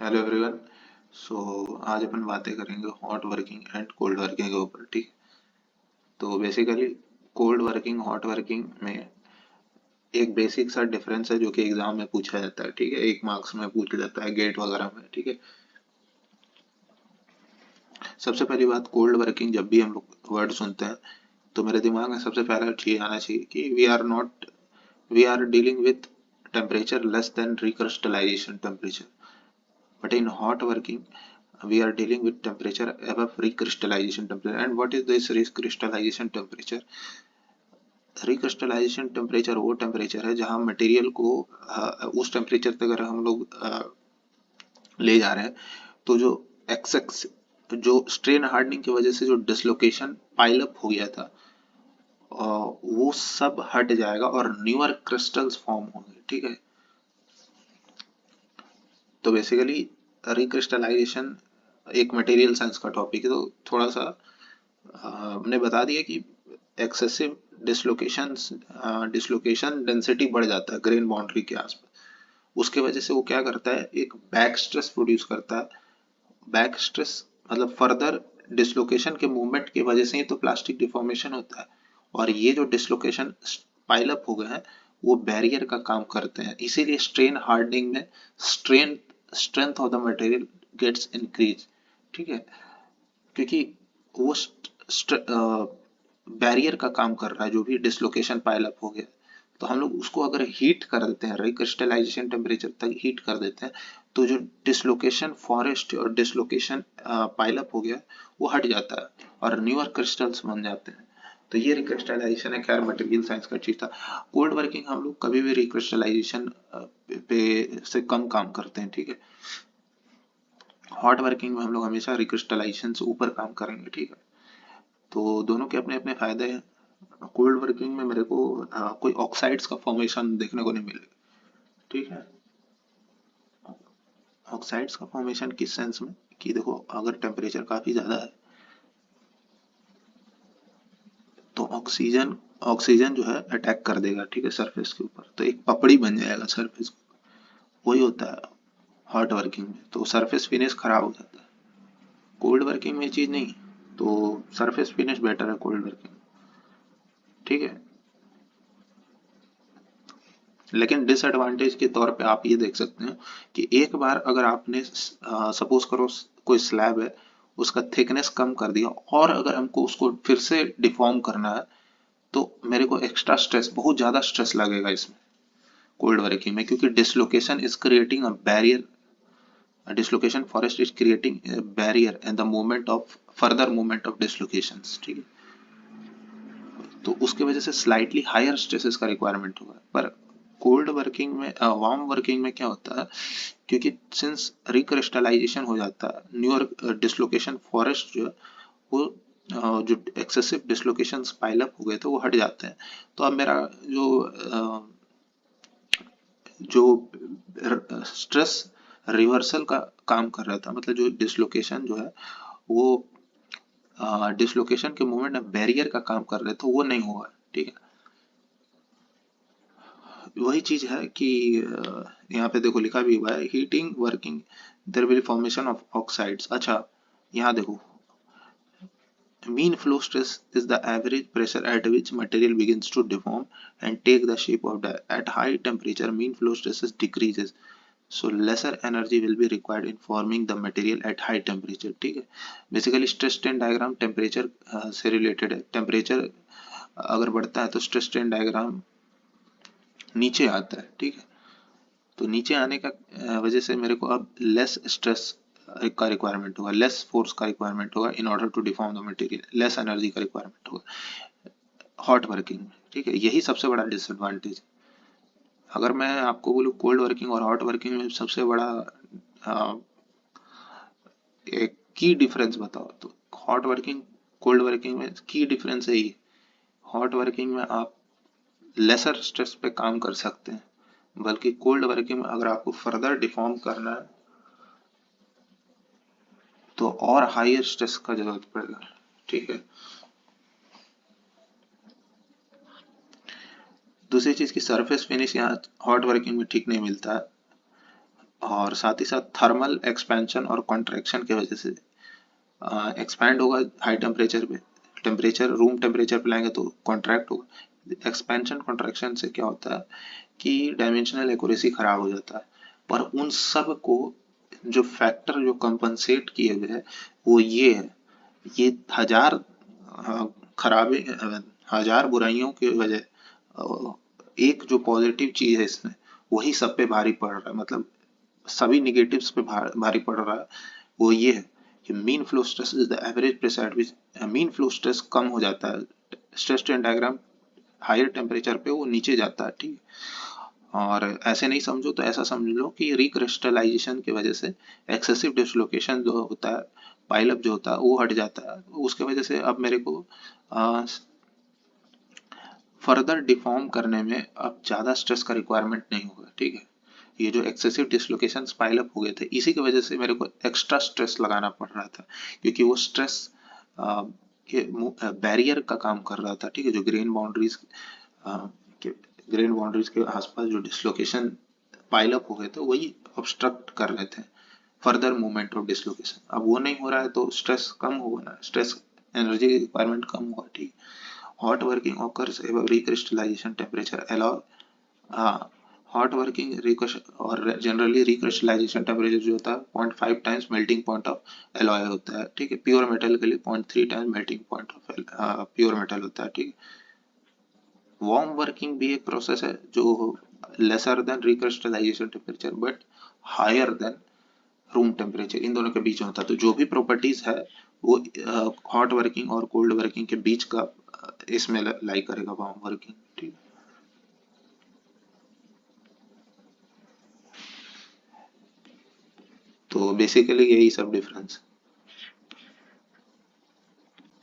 Hello everyone. सो आज अपन बातें करेंगे hot working and cold working के ऊपर। ठीक। तो basically cold working hot working में एक बेसिक सा डिफरेंस है जो कि एग्जाम में पूछा जाता है। ठीक है, 1 मार्क्स में पूछ जाता है गेट वगैरह में। ठीक है। सबसे पहली बात, कोल्ड वर्किंग जब भी हम लोग वर्ड सुनते हैं तो मेरे दिमाग में सबसे पहला चीज आना चाहिए कि we are dealing with temperature less than recrystallisation temperature, but in hot working we are dealing with temperature above recrystallization temperature. And what is this recrystallization temperature? Recrystallisation temperature वो टेम्परेचर है जहां मटेरियल को उस temperature तक अगर हम लोग ले जा रहे हैं तो जो एक्सेस जो स्ट्रेन हार्डनिंग की वजह से जो डिसलोकेशन पाइल अप हो गया था वो सब हट जाएगा और न्यूअर क्रिस्टल्स फॉर्म होंगे। ठीक है। तो बेसिकली रिक्रिस्टलाइजेशन एक मटेरियल साइंस का टॉपिक है, तो थोड़ा सा हमने बता दिया कि एक्सेसिव डिसलोकेशन डेंसिटी बढ़ जाता है ग्रेन बाउंड्री के आसपास। उसके वजह से वो क्या करता है, एक बैक स्ट्रेस प्रोड्यूस करता है। बैक स्ट्रेस मतलब फर्दर डिसलोकेशन के मूवमेंट की वजह से ही तो प्लास्टिक डिफॉर्मेशन होता है। और ये जो डिसलोकेशन पाइल अप हो गए हैं वो बैरियर का काम करते हैं, इसीलिए स्ट्रेन हार्डनिंग में strain strength of the material gets increase. ठीक है। क्योंकि वो बैरियर का काम कर रहा है, जो भी डिसलोकेशन पाइल अप हो गया। तो हम लोग उसको अगर हीट कर देते हैं, रिक्रिस्टलाइजेशन टेम्परेचर तक हीट कर देते हैं, तो जो डिसलोकेशन फॉरेस्ट और डिसलोकेशन पाइल अप हो गया वो हट जाता है और न्यूअर क्रिस्टल्स बन जाते हैं। तो ये रिक्रिस्टलाइजेशन है, खैर मटेरियल साइंस का चीज था। कोल्ड वर्किंग हम लोग कभी भी रिक्रिस्टलाइजेशन पे से कम काम करते हैं। ठीक है। हॉट वर्किंग में हम लोग हमेशा रिक्रिस्टलाइजेशन से ऊपर काम करेंगे। ठीक है। तो दोनों के अपने अपने फायदे हैं। कोल्ड वर्किंग में मेरे को कोई ऑक्साइड्स का फॉर्मेशन देखने को नहीं मिलेगा। ठीक है। ऑक्साइड्स का फॉर्मेशन किस सेंस में कि देखो, अगर टेम्परेचर काफी ज्यादा है तो ऑक्सीजन ऑक्सीजन जो है अटैक कर देगा। ठीक है, सरफेस के ऊपर तो एक पपड़ी बन जाएगा सरफेस। वही होता है हॉट वर्किंग में, तो सरफेस फिनिश खराब हो जाता है। कोल्ड वर्किंग में ये चीज नहीं, तो सरफेस फिनिश बेटर है कोल्ड वर्किंग। ठीक है। लेकिन डिसएडवांटेज के तौर पे आप ये देख सकते हैं कि एक बार अगर आपने सपोज करो कोई स्लैब है, उसका थिकनेस कम कर दिया और अगर हमको उसको फिर से डिफॉर्म करना है तो मेरे को एक्स्ट्रा स्ट्रेस, बहुत ज्यादा स्ट्रेस लगेगा इसमें कोल्ड वर्किंग में, क्योंकि dislocation is creating a barrier. Dislocation forest is creating barrier and the movement of further movement of dislocations. ठीक है। तो उसके वजह से स्लाइटली हायर स्ट्रेसेस का रिक्वायरमेंट होगा। पर कोल्ड वर्किंग में वार्म वर्किंग में क्या होता है, क्योंकि सिंस रिक्रिस्टलाइजेशन हो जाता है, न्यूअर डिसलोकेशन फॉरेस्ट जो है वो जो एक्सेसिव डिसलोकेशन पाइल अप हो गए थे वो हट जाते हैं। तो अब मेरा जो जो स्ट्रेस रिवर्सल का काम कर रहा था, मतलब जो डिसलोकेशन जो है वो डिसलोकेशन के मूवमेंट में बैरियर का काम कर रहे थे, वो नहीं हुआ। ठीक है। वही चीज है कि यहाँ पे देखो लिखा भी हुआ है heating working there will formation of oxides. अच्छा, यहाँ देखो, mean flow stress is the average pressure at which material begins to deform and take the shape of die. At high temperature, mean flow stresses decreases, so lesser energy will be required in forming the material at high temperature. ठीक है। Basically stress strain diagram temperature से related है। Temperature अगर बढ़ता है तो stress strain diagram नीचे आता है। ठीक है। तो नीचे आने का वजह से मेरे को अब लेस स्ट्रेस का रिक्वायरमेंट होगा, लेस फोर्स का रिक्वायरमेंट होगा in order to deform the material, less energy का रिक्वायरमेंट होगा हॉट वर्किंग में। ठीक है। यही सबसे बड़ा डिसएडवांटेज। अगर मैं आपको बोलूँ कोल्ड वर्किंग और हॉट वर्किंग में सबसे बड़ा एक की डिफरेंस बताओ तो हॉट वर्किंग कोल्ड वर्किंग में की डिफरेंस है ये। हॉट वर्किंग में आप लेसर स्ट्रेस पे काम कर सकते हैं, बल्कि कोल्ड वर्किंग में अगर आपको फर्दर डिफॉर्म करना है तो और हायर स्ट्रेस का जरूरत पड़ेगा। ठीक है। दूसरी चीज की सरफेस फिनिश यहाँ हॉट वर्किंग में ठीक नहीं मिलता है। और साथ ही साथ थर्मल एक्सपेंशन और कॉन्ट्रैक्शन की वजह से एक्सपैंड होगा हाई टेम्परेचर पे, टेम्परेचर रूम टेम्परेचर पे लाएंगे तो कॉन्ट्रैक्ट होगा। एक्सपेंशन कॉन्ट्रैक्शन से क्या होता है कि डायमेंशनल एक्यूरेसी खराब हो जाता है। पर उन सब को जो फैक्टर जो कंपनसेट किए हुए हैं वो ये है, ये हजार खराबी, हजार बुराइयों की वजह एक जो पॉजिटिव चीज है इसमें वही सब पे भारी पड़ रहा है, मतलब सभी निगेटिव्स पे भारी पड़ रहा है। वो ये है कि mean flow stress is the average pressure at which mean flow stress कम हो जाता है, stress strain diagram higher temperature पे वो नीचे जाता है, ठीक है। और ऐसे नहीं समझो तो ऐसा समझ लो कि रिक्रिस्टलाइजेशन की वजह से एक्सेसिव डिसलोकेशन जो होता है, पाइलअप जो होता है वो हट जाता है, उसके वजह से अब मेरे को फर्दर डिफॉर्म करने में अब ज़्यादा स्ट्रेस का रिक्वायरमेंट नहीं होगा, ठीक है। ये जो एक्सेसिव डिसलोकेशन पाइल अप हो गए थे इसी की वजह से मेरे को एक्स्ट्रा स्ट्रेस लगाना पड़ रहा था, क्योंकि वो स्ट्रेस के बैरियर का काम कर रहा था, ठीक है। जो ग्रेन बाउंड्रीज के आसपास जो डिसलोकेशन पाइल अप हो गए थे वही ऑब्स्ट्रक्ट कर रहे थे फर्दर मूवमेंट ऑफ डिसलोकेशन। अब वो नहीं हो रहा है तो स्ट्रेस कम होगा ना, स्ट्रेस एनर्जी रिक्वायरमेंट कम होगा, ठीक। Hot working occurs above recrystallization temperature. Allow hot working और generally recrystallization temperature जो होता है 0.5 times melting point of alloy होता है, ठीक है। प्योर मेटल के लिए 0.3 times melting point of pure metal होता है, ठीक है। वार्म वर्किंग भी एक प्रोसेस है जो lesser than recrystallisation temperature but higher than room temperature, इन दोनों के बीच में होता है। तो जो भी प्रॉपर्टीज है वो हॉट वर्किंग और कोल्ड वर्किंग के बीच का इसमें लाई करेगा वार्म वर्किंग, ठीक। तो बेसिकली यही सब डिफरेंस।